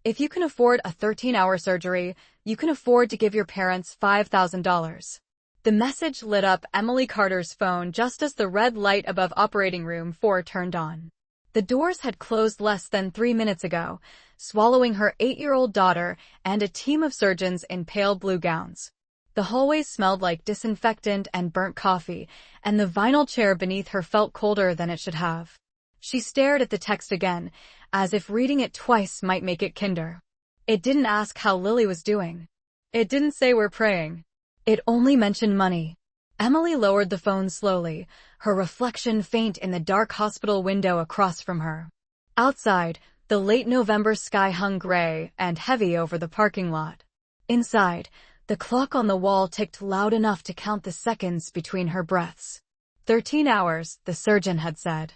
If you can afford a 13-hour surgery, you can afford to give your parents $5,000. The message lit up Emily Carter's phone just as the red light above operating room 4 turned on. The doors had closed less than 3 minutes ago, swallowing her 8-year-old daughter and a team of surgeons in pale blue gowns. The hallway smelled like disinfectant and burnt coffee, and the vinyl chair beneath her felt colder than it should have. She stared at the text again, as if reading it twice might make it kinder. It didn't ask how Lily was doing. It didn't say we're praying. It only mentioned money. Emily lowered the phone slowly, her reflection faint in the dark hospital window across from her. Outside, the late November sky hung gray and heavy over the parking lot. Inside, the clock on the wall ticked loud enough to count the seconds between her breaths. 13 hours, the surgeon had said.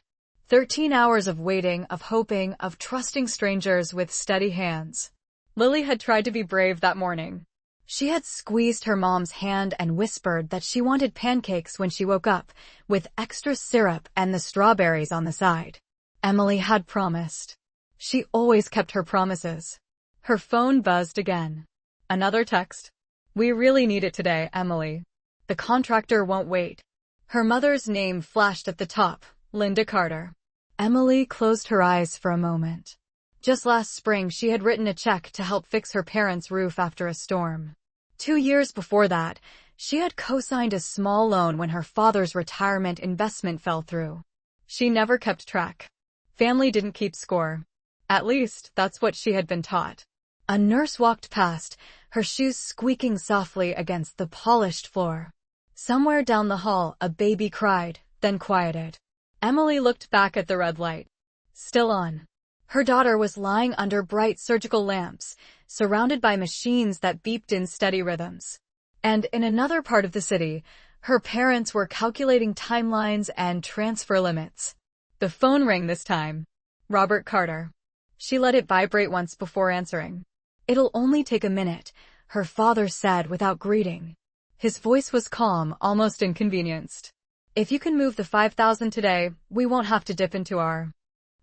13 hours of waiting, of hoping, of trusting strangers with steady hands. Lily had tried to be brave that morning. She had squeezed her mom's hand and whispered that she wanted pancakes when she woke up, with extra syrup and the strawberries on the side. Emily had promised. She always kept her promises. Her phone buzzed again. Another text. We really need it today, Emily. The contractor won't wait. Her mother's name flashed at the top, Linda Carter. Emily closed her eyes for a moment. Just last spring, she had written a check to help fix her parents' roof after a storm. 2 years before that, she had co-signed a small loan when her father's retirement investment fell through. She never kept track. Family didn't keep score. At least, that's what she had been taught. A nurse walked past, her shoes squeaking softly against the polished floor. Somewhere down the hall, a baby cried, then quieted. Emily looked back at the red light. Still on. Her daughter was lying under bright surgical lamps, surrounded by machines that beeped in steady rhythms. And in another part of the city, her parents were calculating timelines and transfer limits. The phone rang this time. Robert Carter. She let it vibrate once before answering. It'll only take a minute, her father said without greeting. His voice was calm, almost inconvenienced. If you can move the $5,000 today, we won't have to dip into our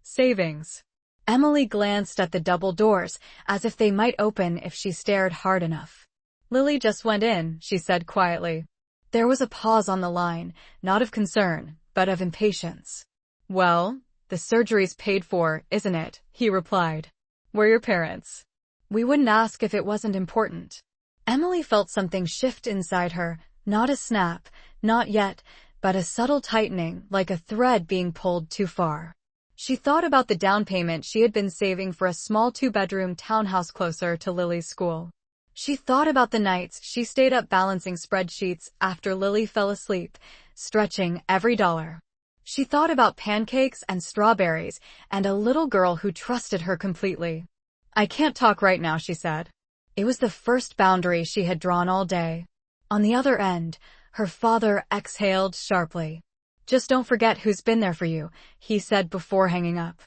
savings. Emily glanced at the double doors, as if they might open if she stared hard enough. Lily just went in, she said quietly. There was a pause on the line, not of concern, but of impatience. Well, the surgery's paid for, isn't it? He replied. We're your parents. We wouldn't ask if it wasn't important. Emily felt something shift inside her, not a snap, not yet, but a subtle tightening, like a thread being pulled too far. She thought about the down payment she had been saving for a small 2-bedroom townhouse closer to Lily's school. She thought about the nights she stayed up balancing spreadsheets after Lily fell asleep, stretching every dollar. She thought about pancakes and strawberries and a little girl who trusted her completely. I can't talk right now, she said. It was the first boundary she had drawn all day. On the other end, her father exhaled sharply. Just don't forget who's been there for you, he said before hanging up.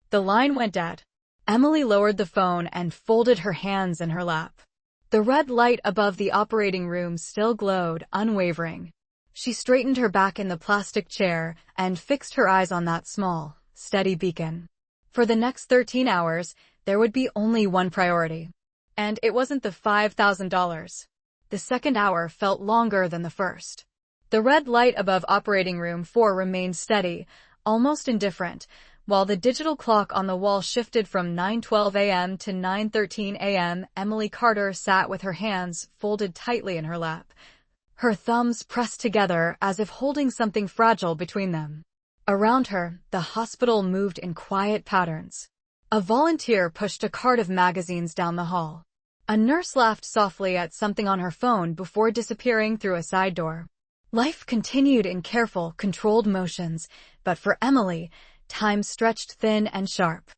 The line went dead. Emily lowered the phone and folded her hands in her lap. The red light above the operating room still glowed, unwavering. She straightened her back in the plastic chair and fixed her eyes on that small, steady beacon. For the next 13 hours, there would be only one priority. And it wasn't the $5,000. The second hour felt longer than the first. The red light above operating room 4 remained steady, almost indifferent, while the digital clock on the wall shifted from 9:12 a.m. to 9:13 a.m. Emily Carter sat with her hands folded tightly in her lap, her thumbs pressed together as if holding something fragile between them. Around her, the hospital moved in quiet patterns. A volunteer pushed a cart of magazines down the hall. A nurse laughed softly at something on her phone before disappearing through a side door. Life continued in careful, controlled motions, but for Emily, time stretched thin and sharp.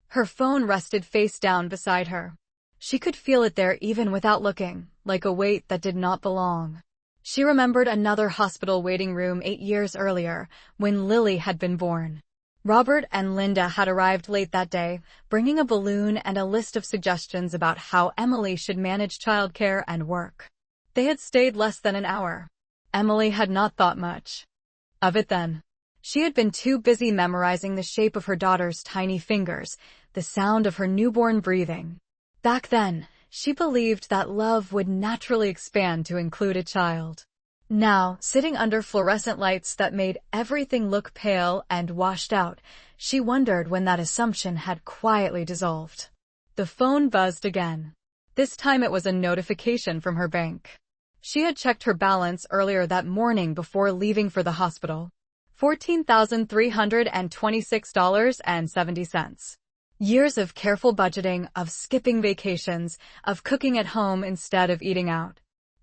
Her phone rested face down beside her. She could feel it there even without looking, like a weight that did not belong. She remembered another hospital waiting room 8 years earlier, when Lily had been born. Robert and Linda had arrived late that day, bringing a balloon and a list of suggestions about how Emily should manage childcare and work. They had stayed less than an hour. Emily had not thought much of it then. She had been too busy memorizing the shape of her daughter's tiny fingers, the sound of her newborn breathing. Back then, she believed that love would naturally expand to include a child. Now, sitting under fluorescent lights that made everything look pale and washed out, she wondered when that assumption had quietly dissolved. The phone buzzed again. This time it was a notification from her bank. She had checked her balance earlier that morning before leaving for the hospital. $14,326.70. Years of careful budgeting, of skipping vacations, of cooking at home instead of eating out.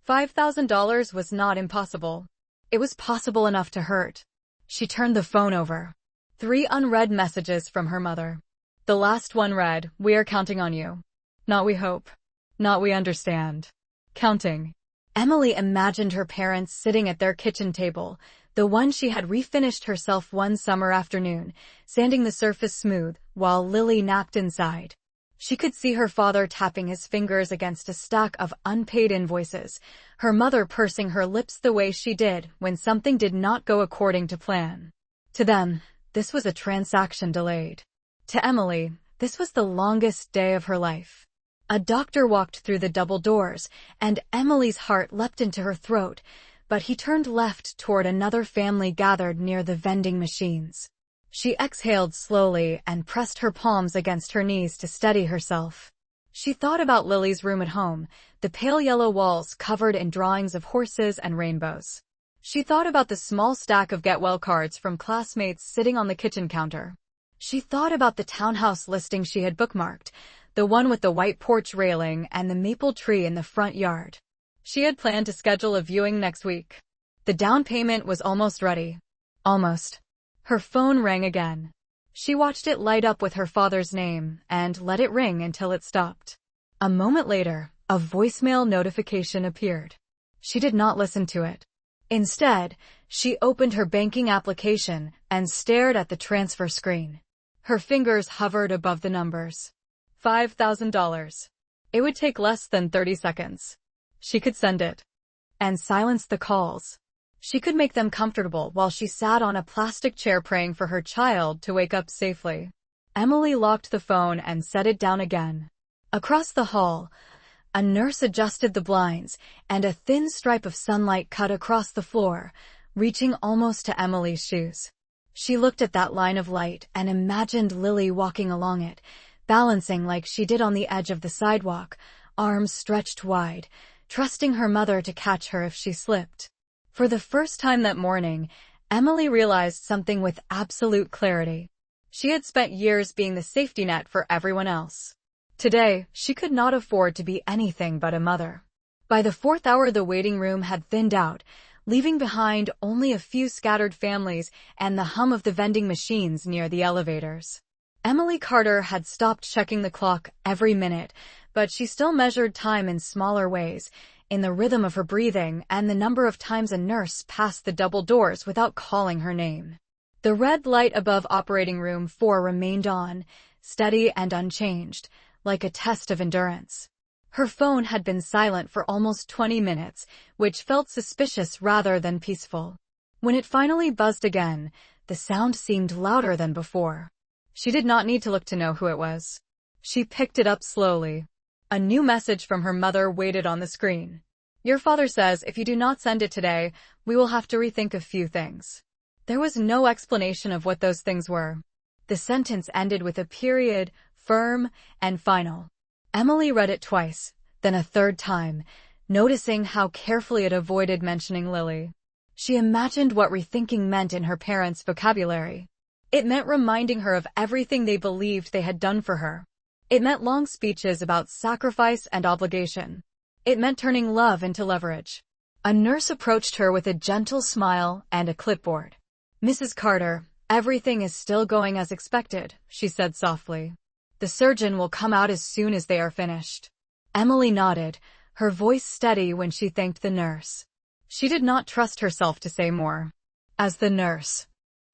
$5,000 was not impossible. It was possible enough to hurt. She turned the phone over. 3 unread messages from her mother. The last one read, "We are counting on you. Not we hope. Not we understand. Counting." Emily imagined her parents sitting at their kitchen table, the one she had refinished herself one summer afternoon, sanding the surface smooth, while Lily napped inside. She could see her father tapping his fingers against a stack of unpaid invoices, her mother pursing her lips the way she did when something did not go according to plan. To them, this was a transaction delayed. To Emily, this was the longest day of her life. A doctor walked through the double doors, and Emily's heart leapt into her throat, but he turned left toward another family gathered near the vending machines. She exhaled slowly and pressed her palms against her knees to steady herself. She thought about Lily's room at home, the pale yellow walls covered in drawings of horses and rainbows. She thought about the small stack of get well cards from classmates sitting on the kitchen counter. She thought about the townhouse listing she had bookmarked, the one with the white porch railing and the maple tree in the front yard. She had planned to schedule a viewing next week. The down payment was almost ready. Almost. Her phone rang again. She watched it light up with her father's name and let it ring until it stopped. A moment later, a voicemail notification appeared. She did not listen to it. Instead, she opened her banking application and stared at the transfer screen. Her fingers hovered above the numbers. $5,000. It would take less than 30 seconds. She could send it. And silence the calls. She could make them comfortable while she sat on a plastic chair praying for her child to wake up safely. Emily locked the phone and set it down again. Across the hall, a nurse adjusted the blinds, and a thin stripe of sunlight cut across the floor, reaching almost to Emily's shoes. She looked at that line of light and imagined Lily walking along it, balancing like she did on the edge of the sidewalk, arms stretched wide, trusting her mother to catch her if she slipped. For the first time that morning, Emily realized something with absolute clarity. She had spent years being the safety net for everyone else. Today, she could not afford to be anything but a mother. By the 4th hour, the waiting room had thinned out, leaving behind only a few scattered families and the hum of the vending machines near the elevators. Emily Carter had stopped checking the clock every minute, but she still measured time in smaller ways, in the rhythm of her breathing and the number of times a nurse passed the double doors without calling her name. The red light above operating room 4 remained on, steady and unchanged, like a test of endurance. Her phone had been silent for almost 20 minutes, which felt suspicious rather than peaceful. When it finally buzzed again, the sound seemed louder than before. She did not need to look to know who it was. She picked it up slowly. A new message from her mother waited on the screen. "Your father says if you do not send it today, we will have to rethink a few things." There was no explanation of what those things were. The sentence ended with a period, firm and final. Emily read it twice, then a third time, noticing how carefully it avoided mentioning Lily. She imagined what rethinking meant in her parents' vocabulary. It meant reminding her of everything they believed they had done for her. It meant long speeches about sacrifice and obligation. It meant turning love into leverage. A nurse approached her with a gentle smile and a clipboard. "Mrs. Carter, everything is still going as expected," she said softly. "The surgeon will come out as soon as they are finished." Emily nodded, her voice steady when she thanked the nurse. She did not trust herself to say more. As the nurse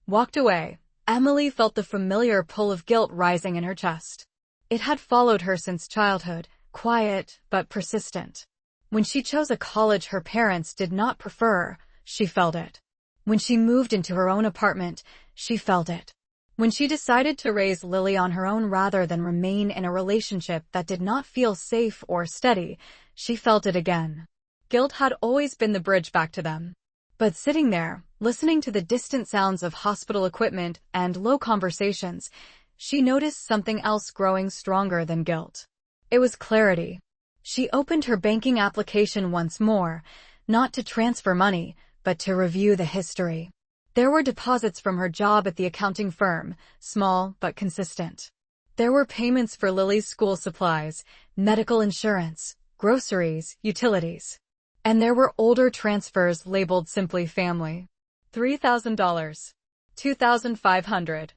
walked away, Emily felt the familiar pull of guilt rising in her chest. It had followed her since childhood, quiet but persistent. When she chose a college her parents did not prefer, she felt it. When she moved into her own apartment, she felt it. When she decided to raise Lily on her own rather than remain in a relationship that did not feel safe or steady, she felt it again. Guilt had always been the bridge back to them. But sitting there, listening to the distant sounds of hospital equipment and low conversations, she noticed something else growing stronger than guilt. It was clarity. She opened her banking application once more, not to transfer money, but to review the history. There were deposits from her job at the accounting firm, small but consistent. There were payments for Lily's school supplies, medical insurance, groceries, utilities. And there were older transfers labeled simply family. $3,000, $2,500,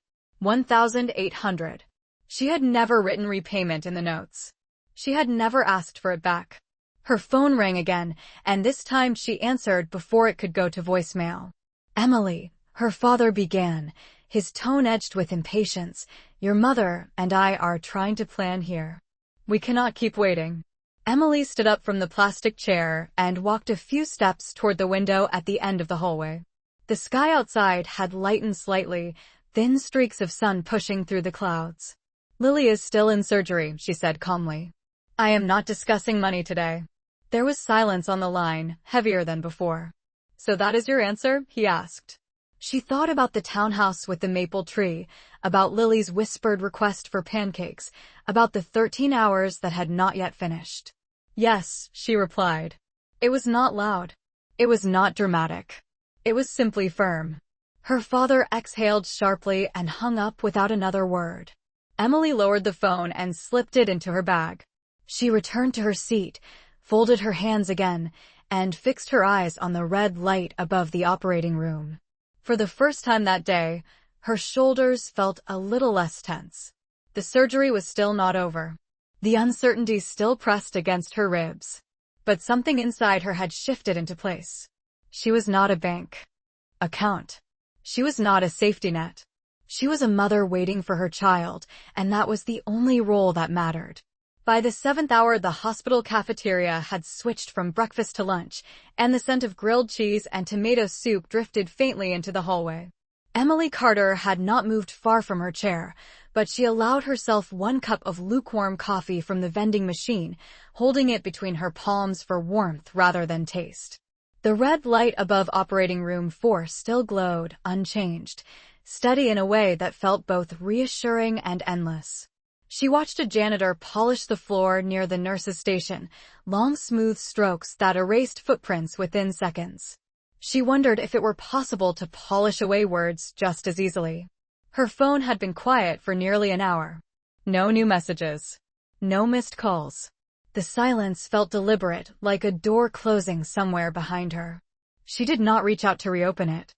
$1,800. She had never written repayment in the notes. She had never asked for it back. Her phone rang again, and this time she answered before it could go to voicemail. "Emily," her father began, his tone edged with impatience, "your mother and I are trying to plan here. We cannot keep waiting." Emily stood up from the plastic chair and walked a few steps toward the window at the end of the hallway. The sky outside had lightened slightly, thin streaks of sun pushing through the clouds. "Lily is still in surgery," she said calmly. "I am not discussing money today." There was silence on the line, heavier than before. "So that is your answer?" he asked. She thought about the townhouse with the maple tree, about Lily's whispered request for pancakes, about the 13 hours that had not yet finished. "Yes," she replied. It was not loud. It was not dramatic. It was simply firm. Her father exhaled sharply and hung up without another word. Emily lowered the phone and slipped it into her bag. She returned to her seat, folded her hands again, and fixed her eyes on the red light above the operating room. For the first time that day, her shoulders felt a little less tense. The surgery was still not over. The uncertainty still pressed against her ribs. But something inside her had shifted into place. She was not a bank account. She was not a safety net. She was a mother waiting for her child, and that was the only role that mattered. By the 7th hour, the hospital cafeteria had switched from breakfast to lunch, and the scent of grilled cheese and tomato soup drifted faintly into the hallway. Emily Carter had not moved far from her chair, but she allowed herself 1 cup of lukewarm coffee from the vending machine, holding it between her palms for warmth rather than taste. The red light above operating room 4 still glowed, unchanged, steady in a way that felt both reassuring and endless. She watched a janitor polish the floor near the nurse's station, long smooth strokes that erased footprints within seconds. She wondered if it were possible to polish away words just as easily. Her phone had been quiet for nearly an hour. No new messages. No missed calls. The silence felt deliberate, like a door closing somewhere behind her. She did not reach out to reopen it.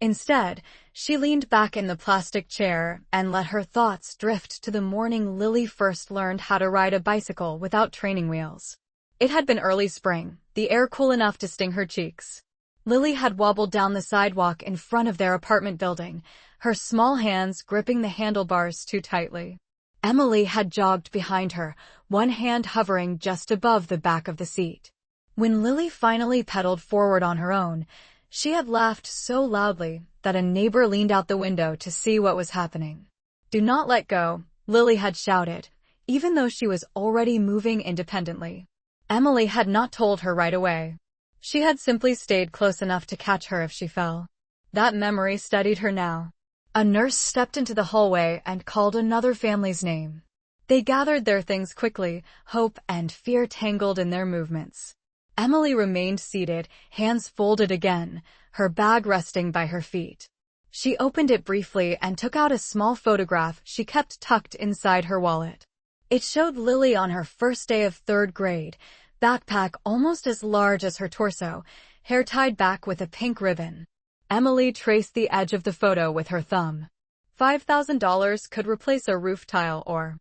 Instead, she leaned back in the plastic chair and let her thoughts drift to the morning Lily first learned how to ride a bicycle without training wheels. It had been early spring, the air cool enough to sting her cheeks. Lily had wobbled down the sidewalk in front of their apartment building, her small hands gripping the handlebars too tightly. Emily had jogged behind her, one hand hovering just above the back of the seat. When Lily finally pedaled forward on her own, she had laughed so loudly that a neighbor leaned out the window to see what was happening. "Do not let go," Lily had shouted, even though she was already moving independently. Emily had not told her right away. She had simply stayed close enough to catch her if she fell. That memory steadied her now. A nurse stepped into the hallway and called another family's name. They gathered their things quickly, hope and fear tangled in their movements. Emily remained seated, hands folded again, her bag resting by her feet. She opened it briefly and took out a small photograph she kept tucked inside her wallet. It showed Lily on her first day of 3rd grade, backpack almost as large as her torso, hair tied back with a pink ribbon. Emily traced the edge of the photo with her thumb. $5,000 could replace a roof tile or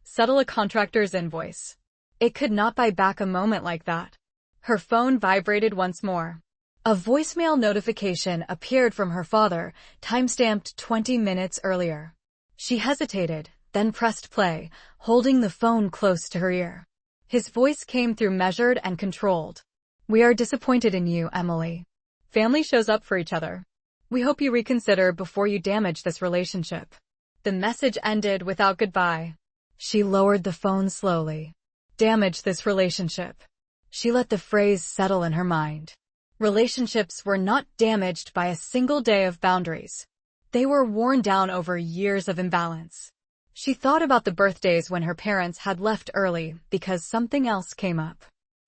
settle a contractor's invoice. It could not buy back a moment like that. Her phone vibrated once more. A voicemail notification appeared from her father, timestamped 20 minutes earlier. She hesitated, then pressed play, holding the phone close to her ear. His voice came through measured and controlled. "We are disappointed in you, Emily. Family shows up for each other. We hope you reconsider before you damage this relationship." The message ended without goodbye. She lowered the phone slowly. Damage this relationship. She let the phrase settle in her mind. Relationships were not damaged by a single day of boundaries. They were worn down over years of imbalance. She thought about the birthdays when her parents had left early because something else came up.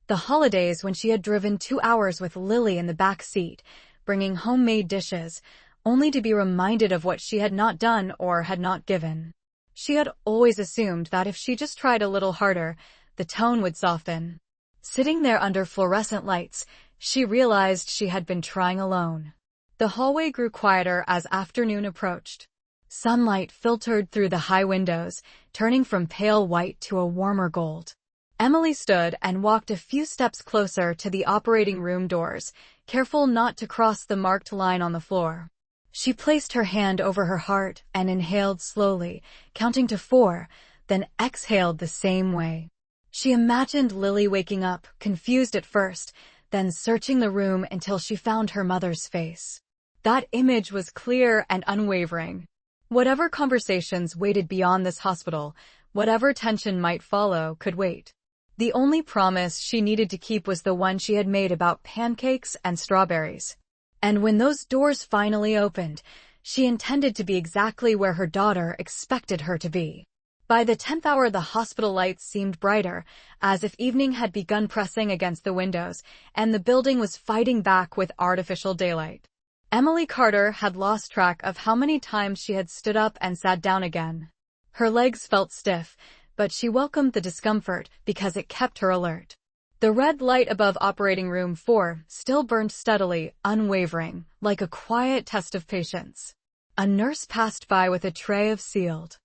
The holidays when she had driven 2 hours with Lily in the back seat, bringing homemade dishes, only to be reminded of what she had not done or had not given. She had always assumed that if she just tried a little harder, the tone would soften. Sitting there under fluorescent lights, she realized she had been trying alone. The hallway grew quieter as afternoon approached. Sunlight filtered through the high windows, turning from pale white to a warmer gold. Emily stood and walked a few steps closer to the operating room doors, careful not to cross the marked line on the floor. She placed her hand over her heart and inhaled slowly, counting to 4, then exhaled the same way. She imagined Lily waking up, confused at first, then searching the room until she found her mother's face. That image was clear and unwavering. Whatever conversations waited beyond this hospital, whatever tension might follow, could wait. The only promise she needed to keep was the one she had made about pancakes and strawberries. And when those doors finally opened, she intended to be exactly where her daughter expected her to be. By the 10th hour, the hospital lights seemed brighter, as if evening had begun pressing against the windows, and the building was fighting back with artificial daylight. Emily Carter had lost track of how many times she had stood up and sat down again. Her legs felt stiff, but she welcomed the discomfort because it kept her alert. The red light above operating room 4 still burned steadily, unwavering, like a quiet test of patience. A nurse passed by with a tray of sealed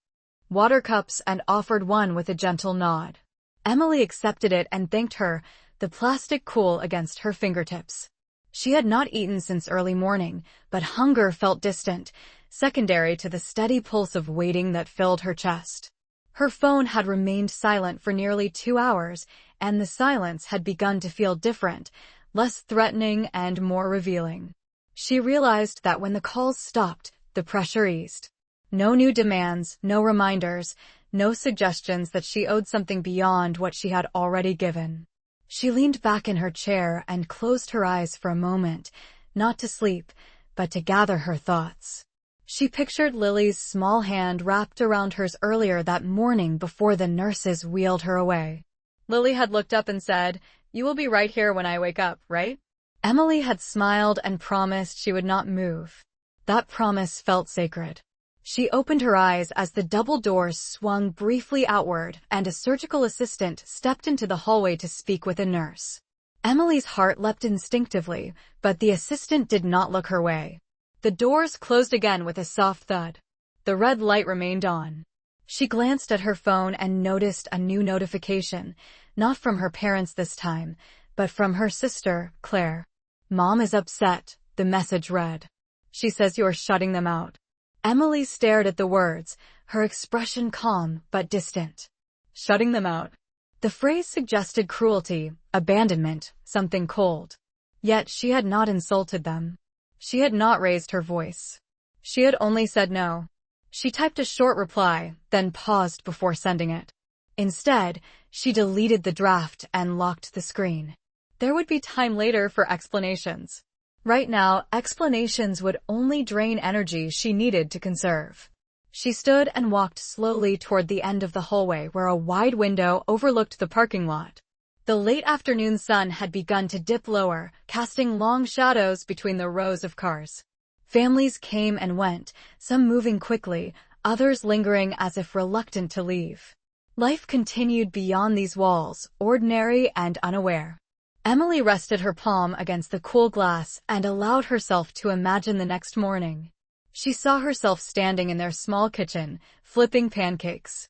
water cups and offered one with a gentle nod. Emily accepted it and thanked her, the plastic cool against her fingertips. She had not eaten since early morning, but hunger felt distant, secondary to the steady pulse of waiting that filled her chest. Her phone had remained silent for nearly 2 hours, and the silence had begun to feel different, less threatening and more revealing. She realized that when the calls stopped, the pressure eased. No new demands, no reminders, no suggestions that she owed something beyond what she had already given. She leaned back in her chair and closed her eyes for a moment, not to sleep, but to gather her thoughts. She pictured Lily's small hand wrapped around hers earlier that morning before the nurses wheeled her away. Lily had looked up and said, "You will be right here when I wake up, right?" Emily had smiled and promised she would not move. That promise felt sacred. She opened her eyes as the double doors swung briefly outward and a surgical assistant stepped into the hallway to speak with a nurse. Emily's heart leapt instinctively, but the assistant did not look her way. The doors closed again with a soft thud. The red light remained on. She glanced at her phone and noticed a new notification, not from her parents this time, but from her sister, Claire. "Mom is upset," the message read. "She says you're shutting them out." Emily stared at the words, her expression calm but distant. Shutting them out. The phrase suggested cruelty, abandonment, something cold. Yet she had not insulted them. She had not raised her voice. She had only said no. She typed a short reply, then paused before sending it. Instead, she deleted the draft and locked the screen. There would be time later for explanations. Right now, explanations would only drain energy she needed to conserve. She stood and walked slowly toward the end of the hallway where a wide window overlooked the parking lot. The late afternoon sun had begun to dip lower, casting long shadows between the rows of cars. Families came and went, some moving quickly, others lingering as if reluctant to leave. Life continued beyond these walls, ordinary and unaware. Emily rested her palm against the cool glass and allowed herself to imagine the next morning. She saw herself standing in their small kitchen, flipping pancakes.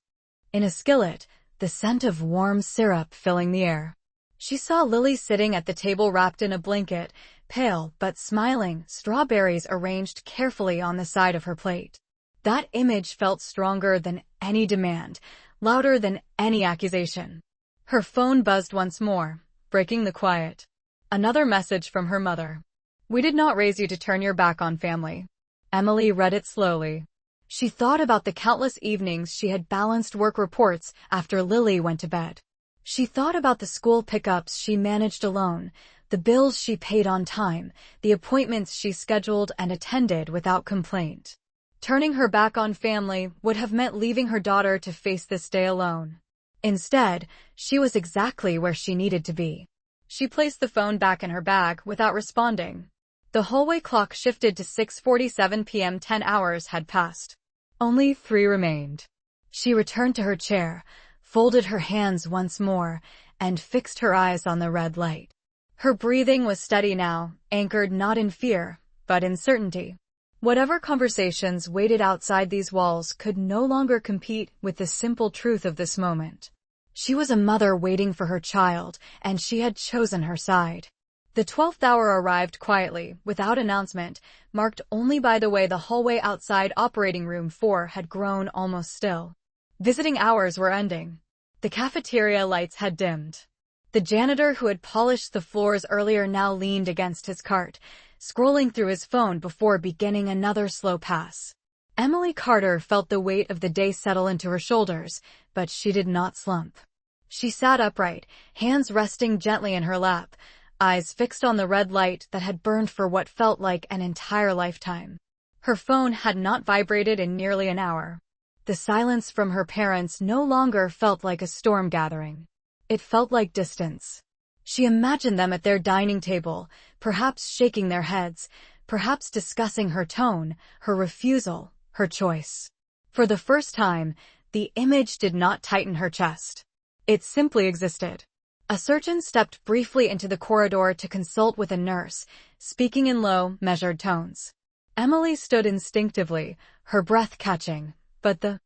In a skillet, the scent of warm syrup filling the air. She saw Lily sitting at the table wrapped in a blanket, pale but smiling, strawberries arranged carefully on the side of her plate. That image felt stronger than any demand, louder than any accusation. Her phone buzzed once more, breaking the quiet. Another message from her mother. "We did not raise you to turn your back on family." Emily read it slowly. She thought about the countless evenings she had balanced work reports after Lily went to bed. She thought about the school pickups she managed alone, the bills she paid on time, the appointments she scheduled and attended without complaint. Turning her back on family would have meant leaving her daughter to face this day alone. Instead, she was exactly where she needed to be. She placed the phone back in her bag without responding. The hallway clock shifted to 6:47 p.m. 10 hours had passed. Only 3 remained. She returned to her chair, folded her hands once more, and fixed her eyes on the red light. Her breathing was steady now, anchored not in fear, but in certainty. Whatever conversations waited outside these walls could no longer compete with the simple truth of this moment. She was a mother waiting for her child, and she had chosen her side. The 12th hour arrived quietly, without announcement, marked only by the way the hallway outside operating room 4 had grown almost still. Visiting hours were ending. The cafeteria lights had dimmed. The janitor who had polished the floors earlier now leaned against his cart, scrolling through his phone before beginning another slow pass. Emily Carter felt the weight of the day settle into her shoulders, but she did not slump. She sat upright, hands resting gently in her lap, eyes fixed on the red light that had burned for what felt like an entire lifetime. Her phone had not vibrated in nearly an hour. The silence from her parents no longer felt like a storm gathering. It felt like distance. She imagined them at their dining table, perhaps shaking their heads, perhaps discussing her tone, her refusal, her choice. For the first time, the image did not tighten her chest. It simply existed. A surgeon stepped briefly into the corridor to consult with a nurse, speaking in low, measured tones. Emily stood instinctively, her breath catching, but the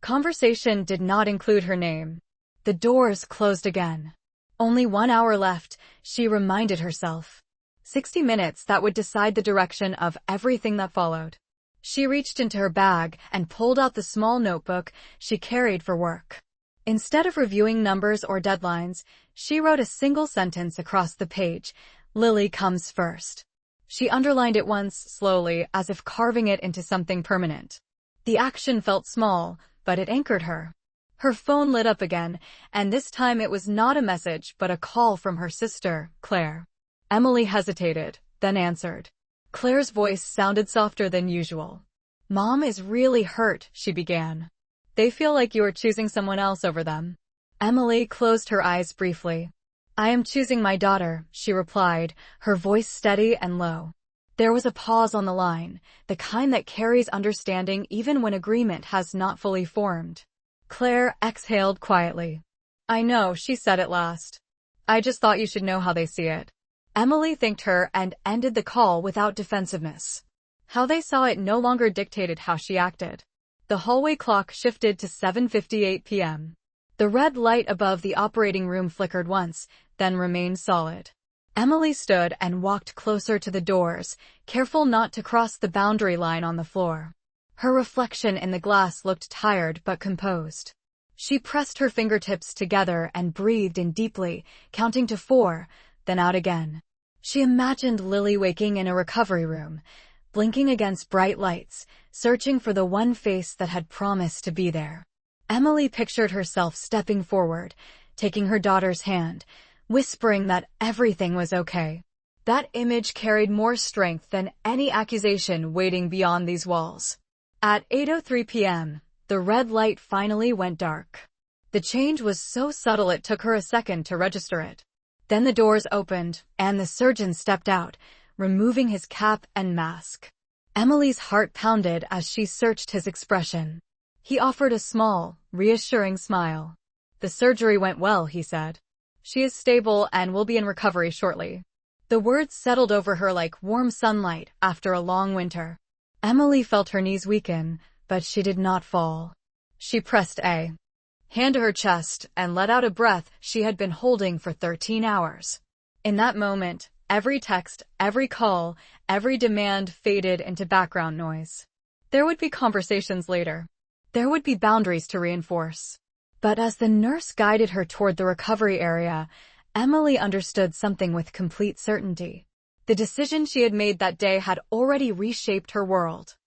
conversation did not include her name. The doors closed again. Only 1 hour left, she reminded herself. 60 minutes that would decide the direction of everything that followed. She reached into her bag and pulled out the small notebook she carried for work. Instead of reviewing numbers or deadlines, she wrote a single sentence across the page: "Lily comes first." She underlined it once, slowly, as if carving it into something permanent. The action felt small, but it anchored her. Her phone lit up again, and this time it was not a message but a call from her sister, Claire. Emily hesitated, then answered. Claire's voice sounded softer than usual. "Mom is really hurt," she began. "They feel like you are choosing someone else over them." Emily closed her eyes briefly. "I am choosing my daughter," she replied, her voice steady and low. There was a pause on the line, the kind that carries understanding even when agreement has not fully formed. Claire exhaled quietly. "I know," she said at last. "I just thought you should know how they see it." Emily thanked her and ended the call without defensiveness. How they saw it no longer dictated how she acted. The hallway clock shifted to 7:58 p.m. The red light above the operating room flickered once, then remained solid. Emily stood and walked closer to the doors, careful not to cross the boundary line on the floor. Her reflection in the glass looked tired but composed. She pressed her fingertips together and breathed in deeply, counting to 4, then out again. She imagined Lily waking in a recovery room, blinking against bright lights, searching for the one face that had promised to be there. Emily pictured herself stepping forward, taking her daughter's hand, whispering that everything was okay. That image carried more strength than any accusation waiting beyond these walls. At 8:03 p.m., the red light finally went dark. The change was so subtle it took her a second to register it. Then the doors opened, and the surgeon stepped out, removing his cap and mask. Emily's heart pounded as she searched his expression. He offered a small, reassuring smile. "The surgery went well," he said. "She is stable and will be in recovery shortly." The words settled over her like warm sunlight after a long winter. Emily felt her knees weaken, but she did not fall. She pressed a hand to her chest and let out a breath she had been holding for 13 hours. In that moment, every text, every call, every demand faded into background noise. There would be conversations later. There would be boundaries to reinforce. But as the nurse guided her toward the recovery area, Emily understood something with complete certainty. The decision she had made that day had already reshaped her world.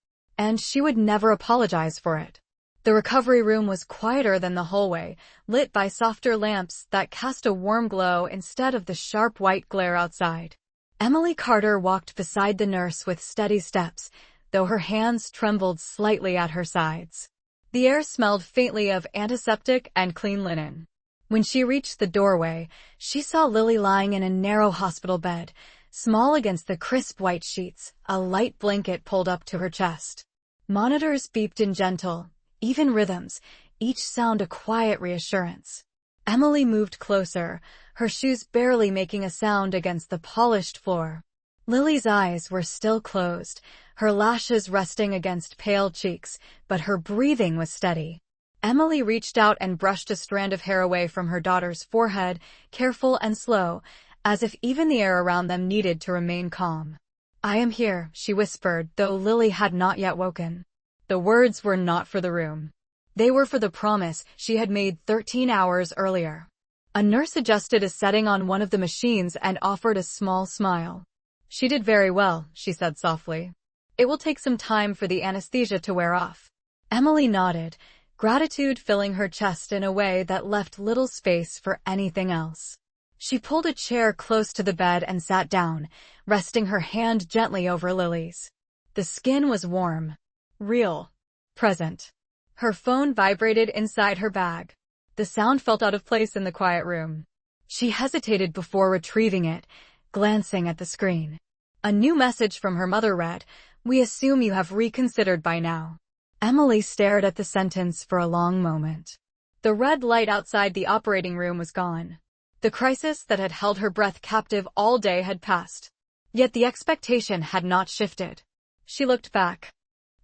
and she would never apologize for it. The recovery room was quieter than the hallway, lit by softer lamps that cast a warm glow instead of the sharp white glare outside. Emily Carter walked beside the nurse with steady steps, though her hands trembled slightly at her sides. The air smelled faintly of antiseptic and clean linen. When she reached the doorway, she saw Lily lying in a narrow hospital bed, small against the crisp white sheets, a light blanket pulled up to her chest. Monitors beeped in gentle, even rhythms, each sound a quiet reassurance. Emily moved closer, her shoes barely making a sound against the polished floor. Lily's eyes were still closed, her lashes resting against pale cheeks, but her breathing was steady. Emily reached out and brushed a strand of hair away from her daughter's forehead, careful and slow, as if even the air around them needed to remain calm. "I am here," she whispered, though Lily had not yet woken. The words were not for the room. They were for the promise she had made 13 hours earlier. A nurse adjusted a setting on one of the machines and offered a small smile. "She did very well," she said softly. "It will take some time for the anesthesia to wear off." Emily nodded, gratitude filling her chest in a way that left little space for anything else. She pulled a chair close to the bed and sat down, resting her hand gently over Lily's. The skin was warm, real, present. Her phone vibrated inside her bag. The sound felt out of place in the quiet room. She hesitated before retrieving it, glancing at the screen. A new message from her mother read, "We assume you have reconsidered by now." Emily stared at the sentence for a long moment. The red light outside the operating room was gone. The crisis that had held her breath captive all day had passed. Yet the expectation had not shifted. She looked back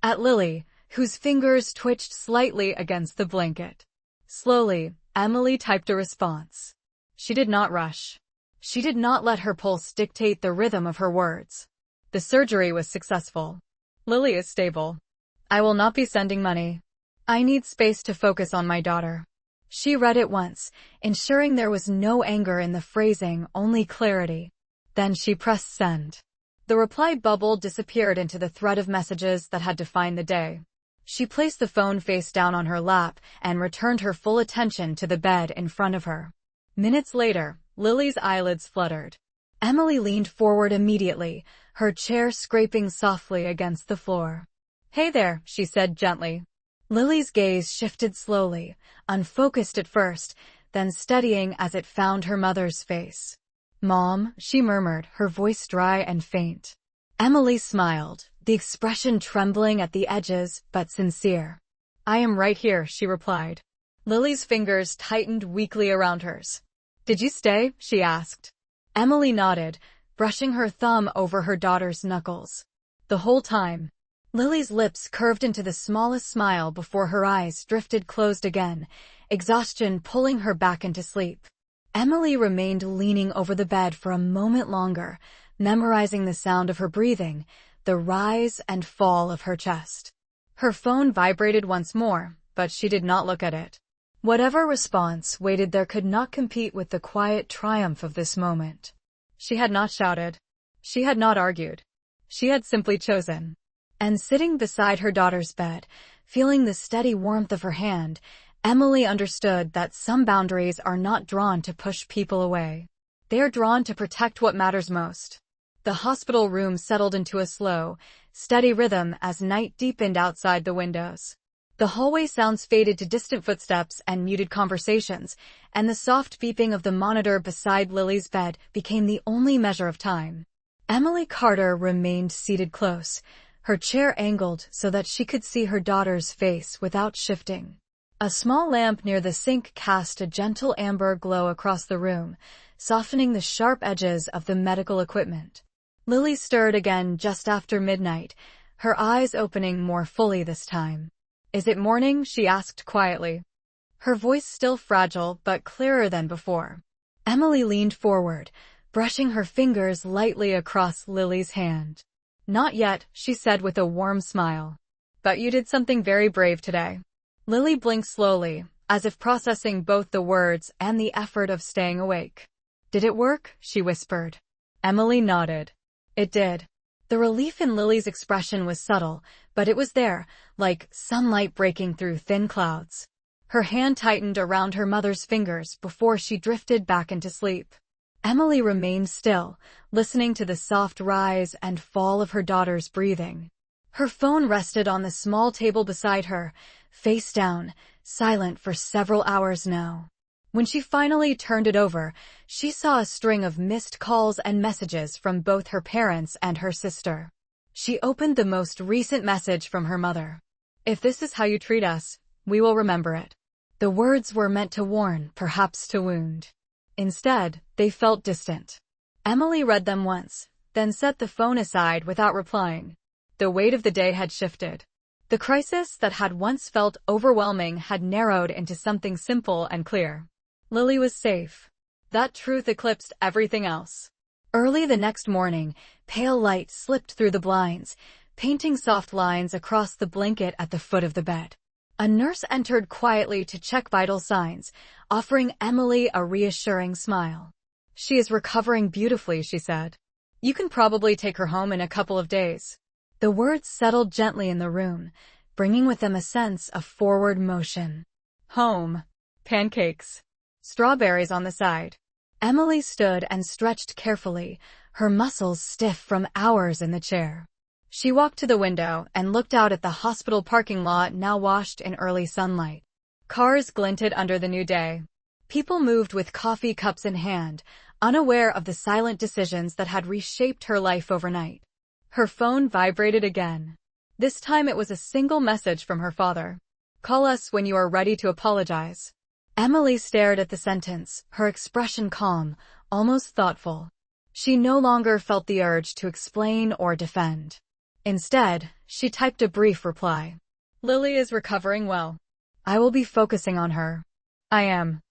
at Lily, whose fingers twitched slightly against the blanket. Slowly, Emily typed a response. She did not rush. She did not let her pulse dictate the rhythm of her words. "The surgery was successful. Lily is stable. I will not be sending money. I need space to focus on my daughter." She read it once, ensuring there was no anger in the phrasing, only clarity. Then she pressed send. The reply bubble disappeared into the thread of messages that had defined the day. She placed the phone face down on her lap and returned her full attention to the bed in front of her. Minutes later, Lily's eyelids fluttered. Emily leaned forward immediately, her chair scraping softly against the floor. "Hey there," she said gently. Lily's gaze shifted slowly, unfocused at first, then steadying as it found her mother's face. "Mom," she murmured, her voice dry and faint. Emily smiled, the expression trembling at the edges, but sincere. "I am right here," she replied. Lily's fingers tightened weakly around hers. "Did you stay?" she asked. Emily nodded, brushing her thumb over her daughter's knuckles. "The whole time." Lily's lips curved into the smallest smile before her eyes drifted closed again, exhaustion pulling her back into sleep. Emily remained leaning over the bed for a moment longer, memorizing the sound of her breathing, the rise and fall of her chest. Her phone vibrated once more, but she did not look at it. Whatever response waited there could not compete with the quiet triumph of this moment. She had not shouted. She had not argued. She had simply chosen. And sitting beside her daughter's bed, feeling the steady warmth of her hand, Emily understood that some boundaries are not drawn to push people away. They are drawn to protect what matters most. The hospital room settled into a slow, steady rhythm as night deepened outside the windows. The hallway sounds faded to distant footsteps and muted conversations, and the soft beeping of the monitor beside Lily's bed became the only measure of time. Emily Carter remained seated close, her chair angled so that she could see her daughter's face without shifting. A small lamp near the sink cast a gentle amber glow across the room, softening the sharp edges of the medical equipment. Lily stirred again just after midnight, her eyes opening more fully this time. "Is it morning?" she asked quietly. Her voice still fragile but clearer than before. Emily leaned forward, brushing her fingers lightly across Lily's hand. "Not yet," she said with a warm smile. "But you did something very brave today." Lily blinked slowly, as if processing both the words and the effort of staying awake. "Did it work?" she whispered. Emily nodded. "It did." The relief in Lily's expression was subtle, but it was there, like sunlight breaking through thin clouds. Her hand tightened around her mother's fingers before she drifted back into sleep. Emily remained still, listening to the soft rise and fall of her daughter's breathing. Her phone rested on the small table beside her, face down, silent for several hours now. When she finally turned it over, she saw a string of missed calls and messages from both her parents and her sister. She opened the most recent message from her mother. "If this is how you treat us, we will remember it." The words were meant to warn, perhaps to wound. Instead, they felt distant. Emily read them once, then set the phone aside without replying. The weight of the day had shifted. The crisis that had once felt overwhelming had narrowed into something simple and clear. Lily was safe. That truth eclipsed everything else. Early the next morning, pale light slipped through the blinds, painting soft lines across the blanket at the foot of the bed. A nurse entered quietly to check vital signs, offering Emily a reassuring smile. "She is recovering beautifully," she said. "You can probably take her home in a couple of days." The words settled gently in the room, bringing with them a sense of forward motion. Home. Pancakes. Strawberries on the side. Emily stood and stretched carefully, her muscles stiff from hours in the chair. She walked to the window and looked out at the hospital parking lot now washed in early sunlight. Cars glinted under the new day. People moved with coffee cups in hand, unaware of the silent decisions that had reshaped her life overnight. Her phone vibrated again. This time it was a single message from her father. "Call us when you are ready to apologize." Emily stared at the sentence, her expression calm, almost thoughtful. She no longer felt the urge to explain or defend. Instead, she typed a brief reply. "Lily is recovering well. I will be focusing on her. I am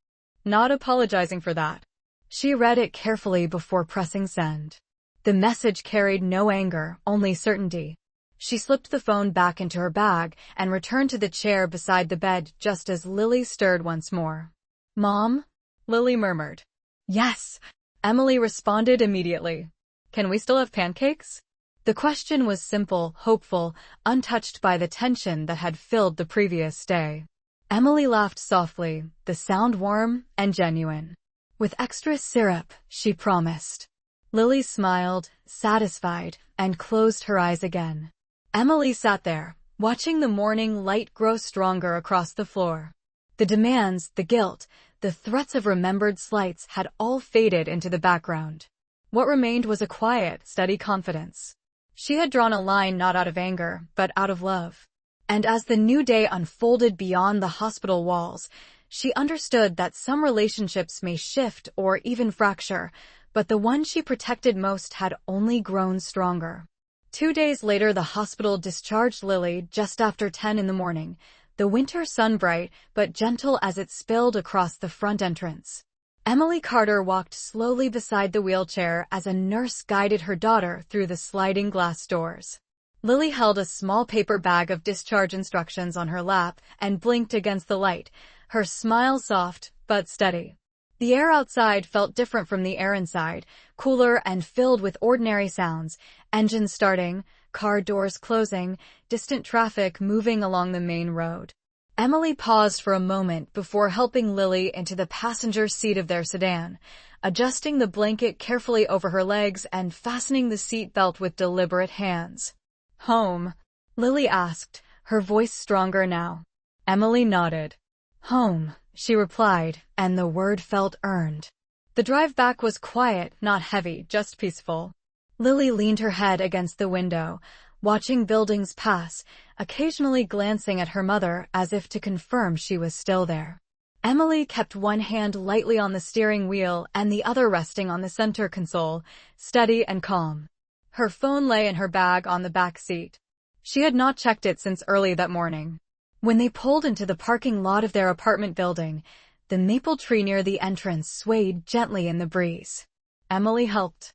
not apologizing for that." She read it carefully before pressing send. The message carried no anger, only certainty. She slipped the phone back into her bag and returned to the chair beside the bed just as Lily stirred once more. "Mom?" Lily murmured. "Yes," Emily responded immediately. "Can we still have pancakes?" The question was simple, hopeful, untouched by the tension that had filled the previous day. Emily laughed softly, the sound warm and genuine. "With extra syrup," she promised. Lily smiled, satisfied, and closed her eyes again. Emily sat there, watching the morning light grow stronger across the floor. The demands, the guilt, the threats of remembered slights had all faded into the background. What remained was a quiet, steady confidence. She had drawn a line not out of anger, but out of love. And as the new day unfolded beyond the hospital walls, she understood that some relationships may shift or even fracture, but the one she protected most had only grown stronger. 2 days later, the hospital discharged Lily just after 10 in the morning, the winter sun bright but gentle as it spilled across the front entrance. Emily Carter walked slowly beside the wheelchair as a nurse guided her daughter through the sliding glass doors. Lily held a small paper bag of discharge instructions on her lap and blinked against the light, her smile soft but steady. The air outside felt different from the air inside, cooler and filled with ordinary sounds, engines starting, car doors closing, distant traffic moving along the main road. Emily paused for a moment before helping Lily into the passenger seat of their sedan, adjusting the blanket carefully over her legs and fastening the seat belt with deliberate hands. "Home?" Lily asked, her voice stronger now. Emily nodded. "Home," she replied, and the word felt earned. The drive back was quiet, not heavy, just peaceful. Lily leaned her head against the window, watching buildings pass, occasionally glancing at her mother as if to confirm she was still there. Emily kept one hand lightly on the steering wheel and the other resting on the center console, steady and calm. Her phone lay in her bag on the back seat. She had not checked it since early that morning. When they pulled into the parking lot of their apartment building, the maple tree near the entrance swayed gently in the breeze. Emily helped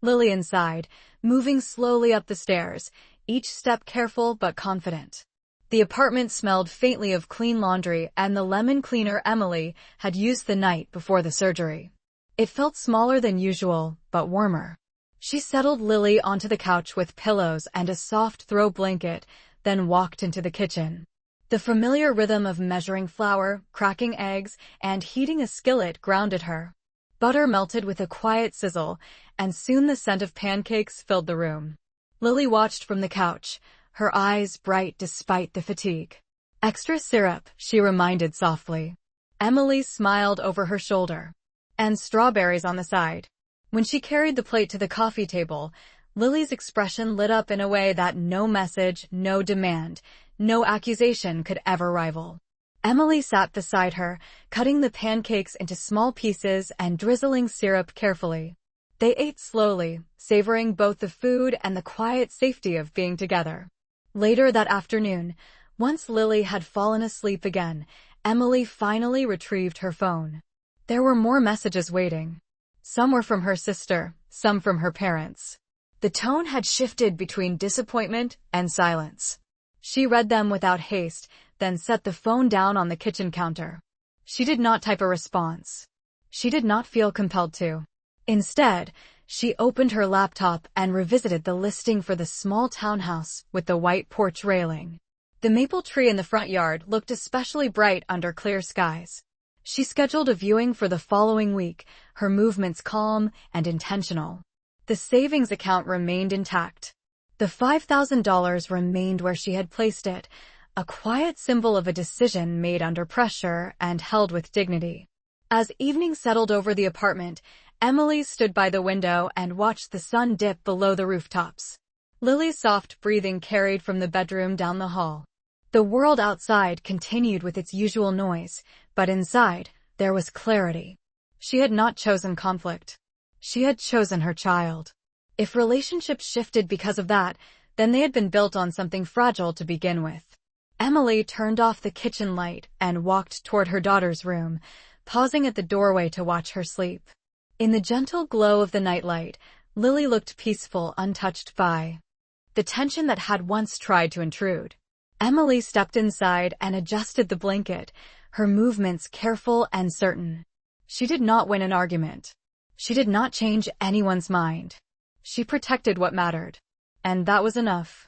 Lily inside, moving slowly up the stairs, each step careful but confident. The apartment smelled faintly of clean laundry and the lemon cleaner Emily had used the night before the surgery. It felt smaller than usual, but warmer. She settled Lily onto the couch with pillows and a soft throw blanket, then walked into the kitchen. The familiar rhythm of measuring flour, cracking eggs, and heating a skillet grounded her. Butter melted with a quiet sizzle, and soon the scent of pancakes filled the room. Lily watched from the couch, her eyes bright despite the fatigue. "Extra syrup," she reminded softly. Emily smiled over her shoulder. "And strawberries on the side." When she carried the plate to the coffee table, Lily's expression lit up in a way that no message, no demand, no accusation could ever rival. Emily sat beside her, cutting the pancakes into small pieces and drizzling syrup carefully. They ate slowly, savoring both the food and the quiet safety of being together. Later that afternoon, once Lily had fallen asleep again, Emily finally retrieved her phone. There were more messages waiting. Some were from her sister, some from her parents. The tone had shifted between disappointment and silence. She read them without haste, then set the phone down on the kitchen counter. She did not type a response. She did not feel compelled to. Instead, she opened her laptop and revisited the listing for the small townhouse with the white porch railing. The maple tree in the front yard looked especially bright under clear skies. She scheduled a viewing for the following week, her movements calm and intentional. The savings account remained intact. The $5,000 remained where she had placed it, a quiet symbol of a decision made under pressure and held with dignity. As evening settled over the apartment, Emily stood by the window and watched the sun dip below the rooftops. Lily's soft breathing carried from the bedroom down the hall. The world outside continued with its usual noise, but inside, there was clarity. She had not chosen conflict. She had chosen her child. If relationships shifted because of that, then they had been built on something fragile to begin with. Emily turned off the kitchen light and walked toward her daughter's room, pausing at the doorway to watch her sleep. In the gentle glow of the nightlight, Lily looked peaceful, untouched by the tension that had once tried to intrude. Emily stepped inside and adjusted the blanket, her movements careful and certain. She did not win an argument. She did not change anyone's mind. She protected what mattered. And that was enough.